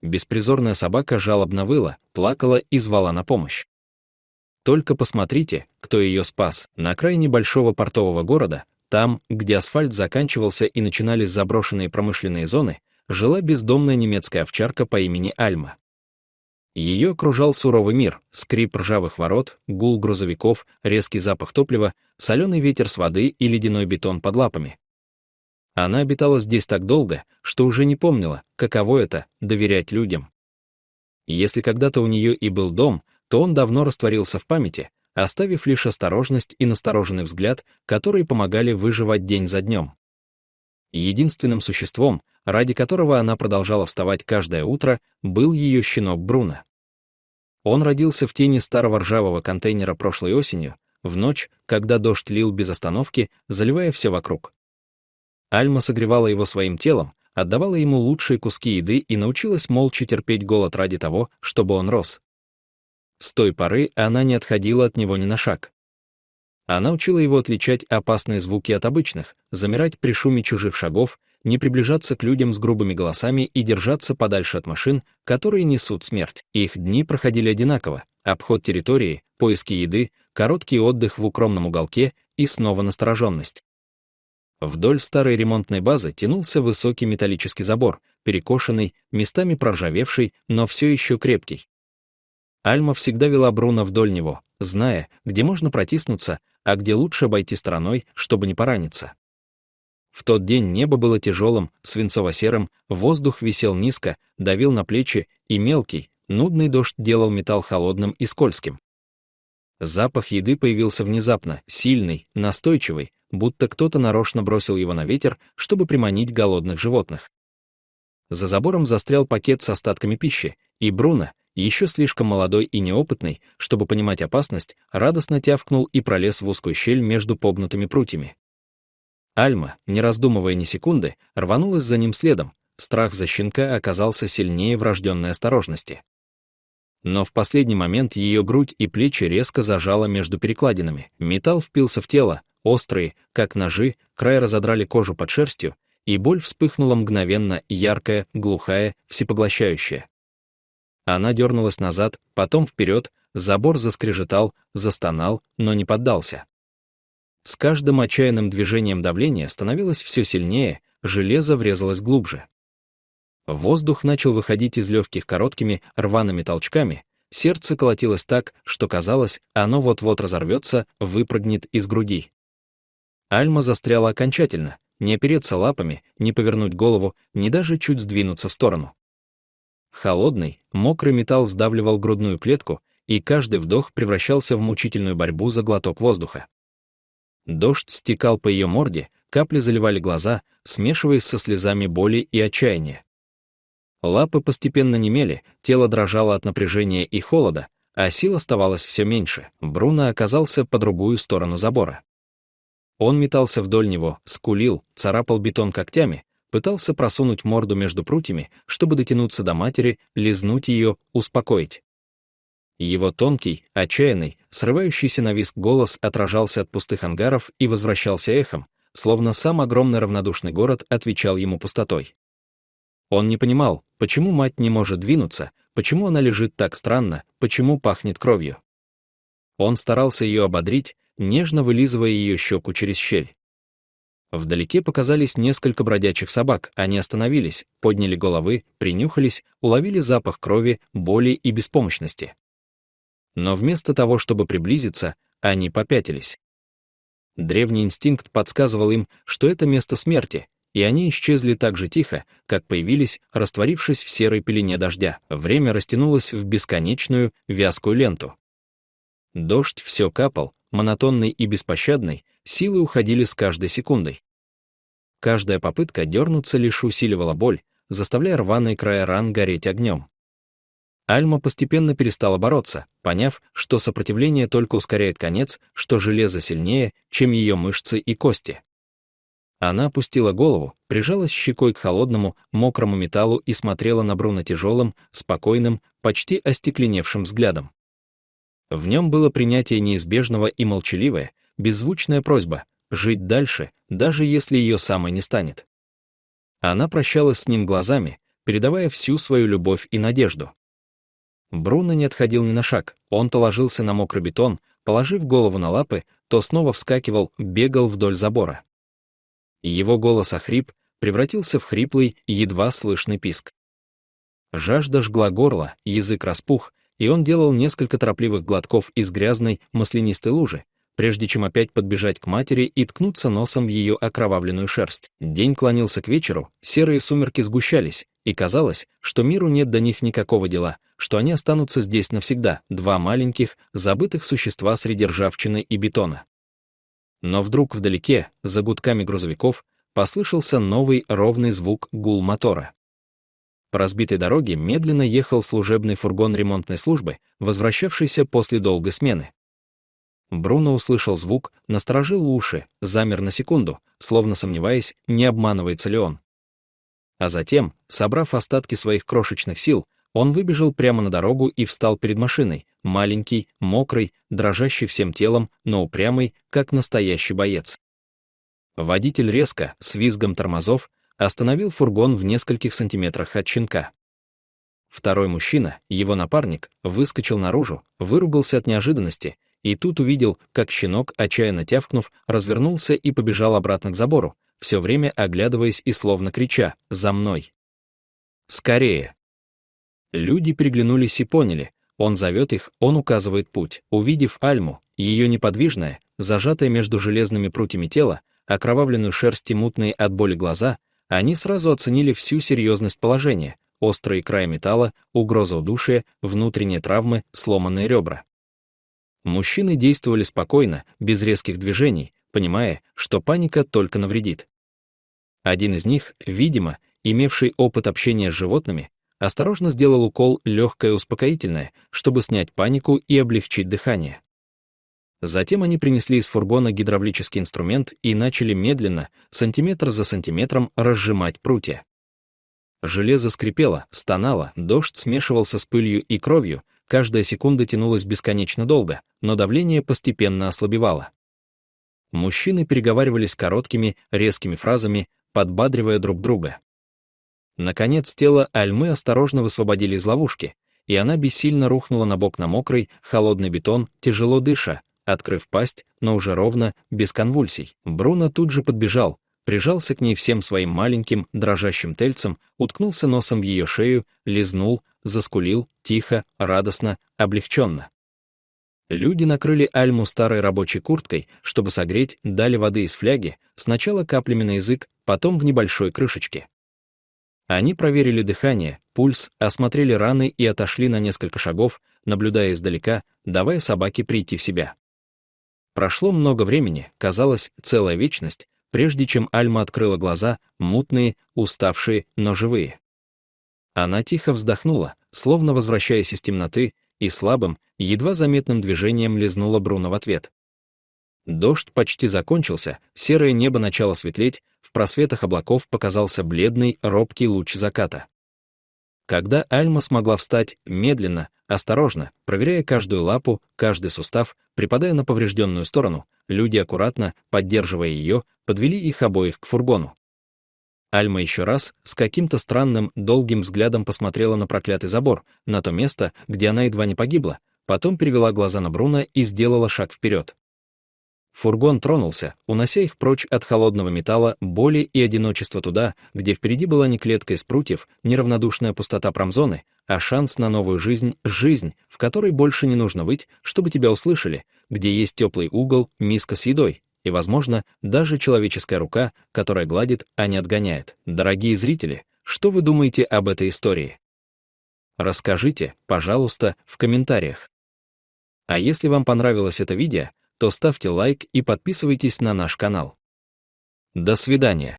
Беспризорная собака жалобно выла, плакала и звала на помощь. Только посмотрите, кто ее спас. На окраине большого портового города, там, где асфальт заканчивался и начинались заброшенные промышленные зоны, жила бездомная немецкая овчарка по имени Альма. Ее окружал суровый мир, скрип ржавых ворот, гул грузовиков, резкий запах топлива, соленый ветер с воды и ледяной бетон под лапами. Она обитала здесь так долго, что уже не помнила, каково это — доверять людям. Если когда-то у нее и был дом, то он давно растворился в памяти, оставив лишь осторожность и настороженный взгляд, которые помогали выживать день за днем. Единственным существом, ради которого она продолжала вставать каждое утро, был ее щенок Бруно. Он родился в тени старого ржавого контейнера прошлой осенью, в ночь, когда дождь лил без остановки, заливая все вокруг. Альма согревала его своим телом, отдавала ему лучшие куски еды и научилась молча терпеть голод ради того, чтобы он рос. С той поры она не отходила от него ни на шаг. Она учила его отличать опасные звуки от обычных, замирать при шуме чужих шагов, не приближаться к людям с грубыми голосами и держаться подальше от машин, которые несут смерть. Их дни проходили одинаково: обход территории, поиски еды, короткий отдых в укромном уголке и снова настороженность. Вдоль старой ремонтной базы тянулся высокий металлический забор, перекошенный, местами проржавевший, но все еще крепкий. Альма всегда вела Бруно вдоль него, зная, где можно протиснуться, а где лучше обойти стороной, чтобы не пораниться. В тот день небо было тяжелым, свинцово-серым, воздух висел низко, давил на плечи, и мелкий, нудный дождь делал металл холодным и скользким. Запах еды появился внезапно, сильный, настойчивый, будто кто-то нарочно бросил его на ветер, чтобы приманить голодных животных. За забором застрял пакет с остатками пищи, и Бруно, еще слишком молодой и неопытный, чтобы понимать опасность, радостно тявкнул и пролез в узкую щель между погнутыми прутьями. Альма, не раздумывая ни секунды, рванулась за ним следом. Страх за щенка оказался сильнее врожденной осторожности. Но в последний момент ее грудь и плечи резко зажало между перекладинами. Металл впился в тело, острые, как ножи, края разодрали кожу под шерстью, и боль вспыхнула мгновенно, яркая, глухая, всепоглощающая. Она дернулась назад, потом вперед, забор заскрежетал, застонал, но не поддался. С каждым отчаянным движением давление становилось все сильнее, железо врезалось глубже. Воздух начал выходить из легких короткими, рваными толчками, сердце колотилось так, что казалось, оно вот-вот разорвется, выпрыгнет из груди. Альма застряла окончательно, не опереться лапами, не повернуть голову, ни даже чуть сдвинуться в сторону. Холодный, мокрый металл сдавливал грудную клетку, и каждый вдох превращался в мучительную борьбу за глоток воздуха. Дождь стекал по ее морде, капли заливали глаза, смешиваясь со слезами боли и отчаяния. Лапы постепенно немели, тело дрожало от напряжения и холода, а сил оставалось все меньше. Бруно оказался по другую сторону забора. Он метался вдоль него, скулил, царапал бетон когтями, пытался просунуть морду между прутьями, чтобы дотянуться до матери, лизнуть ее, успокоить. Его тонкий, отчаянный, срывающийся на визг голос отражался от пустых ангаров и возвращался эхом, словно сам огромный равнодушный город отвечал ему пустотой. Он не понимал, почему мать не может двинуться, почему она лежит так странно, почему пахнет кровью. Он старался ее ободрить, нежно вылизывая ее щеку через щель. Вдалеке показались несколько бродячих собак, они остановились, подняли головы, принюхались, уловили запах крови, боли и беспомощности. Но вместо того, чтобы приблизиться, они попятились. Древний инстинкт подсказывал им, что это место смерти, и они исчезли так же тихо, как появились, растворившись в серой пелене дождя. Время растянулось в бесконечную, вязкую ленту. Дождь все капал, монотонный и беспощадный, силы уходили с каждой секундой. Каждая попытка дернуться лишь усиливала боль, заставляя рваные края ран гореть огнем. Альма постепенно перестала бороться, поняв, что сопротивление только ускоряет конец, что железо сильнее, чем ее мышцы и кости. Она опустила голову, прижалась щекой к холодному, мокрому металлу и смотрела на Бруно тяжелым, спокойным, почти остекленевшим взглядом. В нем было принятие неизбежного и молчаливое, беззвучная просьба — жить дальше, даже если ее самой не станет. Она прощалась с ним глазами, передавая всю свою любовь и надежду. Бруно не отходил ни на шаг, он то ложился на мокрый бетон, положив голову на лапы, то снова вскакивал, бегал вдоль забора. Его голос охрип, превратился в хриплый, едва слышный писк. Жажда жгла горло, язык распух, и он делал несколько торопливых глотков из грязной, маслянистой лужи, прежде чем опять подбежать к матери и ткнуться носом в ее окровавленную шерсть. День клонился к вечеру, серые сумерки сгущались, и казалось, что миру нет до них никакого дела, что они останутся здесь навсегда, два маленьких, забытых существа среди ржавчины и бетона. Но вдруг вдалеке, за гудками грузовиков, послышался новый ровный звук гул мотора. По разбитой дороге медленно ехал служебный фургон ремонтной службы, возвращавшийся после долгой смены. Бруно услышал звук, насторожил уши, замер на секунду, словно сомневаясь, не обманывается ли он. А затем, собрав остатки своих крошечных сил, он выбежал прямо на дорогу и встал перед машиной, маленький, мокрый, дрожащий всем телом, но упрямый, как настоящий боец. Водитель резко, с визгом тормозов, остановил фургон в нескольких сантиметрах от щенка. Второй мужчина, его напарник, выскочил наружу, выругался от неожиданности, и тут увидел, как щенок, отчаянно тявкнув, развернулся и побежал обратно к забору, все время оглядываясь и словно крича «За мной!». «Скорее!». Люди переглянулись и поняли, он зовет их, он указывает путь. Увидев Альму, ее неподвижное, зажатое между железными прутьями тело, окровавленную шерсть и мутные от боли глаза, они сразу оценили всю серьезность положения: острый край металла, угроза удушья, внутренние травмы, сломанные ребра. Мужчины действовали спокойно, без резких движений, понимая, что паника только навредит. Один из них, видимо, имевший опыт общения с животными, осторожно сделал укол легкое успокоительное, чтобы снять панику и облегчить дыхание. Затем они принесли из фургона гидравлический инструмент и начали медленно, сантиметр за сантиметром, разжимать прутья. Железо скрипело, стонало, дождь смешивался с пылью и кровью, каждая секунда тянулась бесконечно долго, но давление постепенно ослабевало. Мужчины переговаривались короткими, резкими фразами, подбадривая друг друга. Наконец тело Альмы осторожно высвободили из ловушки, и она бессильно рухнула на бок на мокрый, холодный бетон, тяжело дыша, открыв пасть, но уже ровно, без конвульсий. Бруно тут же подбежал, прижался к ней всем своим маленьким, дрожащим тельцем, уткнулся носом в ее шею, лизнул, заскулил, тихо, радостно, облегченно. Люди накрыли Альму старой рабочей курткой, чтобы согреть, дали воды из фляги, сначала каплями на язык, потом в небольшой крышечке. Они проверили дыхание, пульс, осмотрели раны и отошли на несколько шагов, наблюдая издалека, давая собаке прийти в себя. Прошло много времени, казалось, целая вечность, прежде чем Альма открыла глаза, мутные, уставшие, но живые. Она тихо вздохнула, словно возвращаясь из темноты, и слабым, едва заметным движением лизнула Бруно в ответ. Дождь почти закончился, серое небо начало светлеть, в просветах облаков показался бледный, робкий луч заката. Когда Альма смогла встать, медленно, осторожно, проверяя каждую лапу, каждый сустав, припадая на поврежденную сторону, люди аккуратно, поддерживая ее, подвели их обоих к фургону. Альма еще раз, с каким-то странным, долгим взглядом посмотрела на проклятый забор, на то место, где она едва не погибла, потом перевела глаза на Бруно и сделала шаг вперед. Фургон тронулся, унося их прочь от холодного металла, боли и одиночества туда, где впереди была не клетка из прутьев, не равнодушная пустота промзоны, а шанс на новую жизнь, в которой больше не нужно выть, чтобы тебя услышали, где есть теплый угол, миска с едой и, возможно, даже человеческая рука, которая гладит, а не отгоняет. Дорогие зрители, что вы думаете об этой истории? Расскажите, пожалуйста, в комментариях. А если вам понравилось это видео, то ставьте лайк и подписывайтесь на наш канал. До свидания.